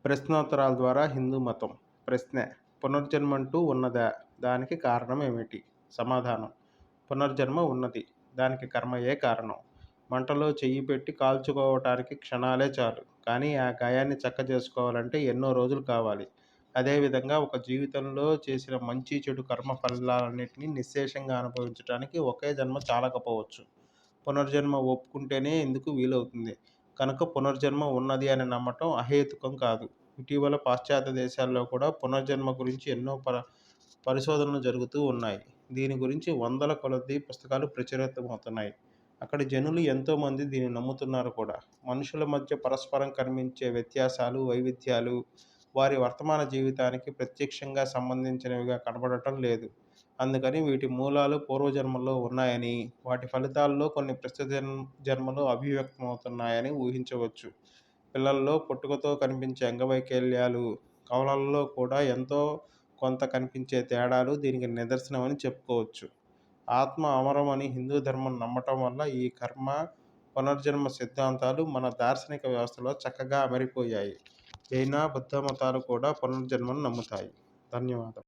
ప్రశ్నోత్తరాల ద్వారా హిందూ మతం. ప్రశ్న: పునర్జన్మంటూ ఉన్నదా? దానికి కారణం ఏమిటి? సమాధానం: పునర్జన్మ ఉన్నది. దానికి కర్మయే కారణం. మంటలో చెయ్యి పెట్టి కాల్చుకోవటానికి క్షణాలే చాలు. కానీ ఆ గాయాన్ని చక్కజేసుకోవాలంటే ఎన్నో రోజులు కావాలి. అదేవిధంగా ఒక జీవితంలో చేసిన మంచి చెడు కర్మ ఫలాలన్నిటినీ నిశ్శేషంగా అనుభవించటానికి ఒకే జన్మ చాలకపోవచ్చు. పునర్జన్మ ఒప్పుకుంటేనే ఇందుకు వీలవుతుంది. కనుక పునర్జన్మ ఉన్నది అని నమ్మటం అహేతుకం కాదు. ఇటీవల పాశ్చాత్య దేశాల్లో కూడా పునర్జన్మ గురించి ఎన్నో పరిశోధనలు జరుగుతూ ఉన్నాయి. దీని గురించి వందల కొలది పుస్తకాలు ప్రచురితమవుతున్నాయి. అక్కడి జనులు ఎంతోమంది దీన్ని నమ్ముతున్నారు కూడా. మనుషుల మధ్య పరస్పరం కనిపించే వ్యత్యాసాలు, వైవిధ్యాలు వారి వర్తమాన జీవితానికి ప్రత్యక్షంగా సంబంధించినవిగా కనబడటం లేదు. అందుకని వీటి మూలాలు పూర్వజన్మల్లో ఉన్నాయని, వాటి ఫలితాల్లో కొన్ని ప్రస్తుత జన్మలో అభివ్యక్తమవుతున్నాయని ఊహించవచ్చు. పిల్లల్లో పుట్టుకతో కనిపించే అంగవైకల్యాలు, కవలల్లో కూడా ఎంతో కొంత కనిపించే తేడాలు దీనికి నిదర్శనమని చెప్పుకోవచ్చు. ఆత్మ అమరం అని హిందూ ధర్మం నమ్మటం వల్ల ఈ కర్మ, పునర్జన్మ సిద్ధాంతాలు మన దార్శనిక వ్యవస్థలో చక్కగా అమరిపోయాయి. జైన, బుద్ధ మతాలు కూడా పునర్జన్మను నమ్ముతాయి. ధన్యవాదాలు.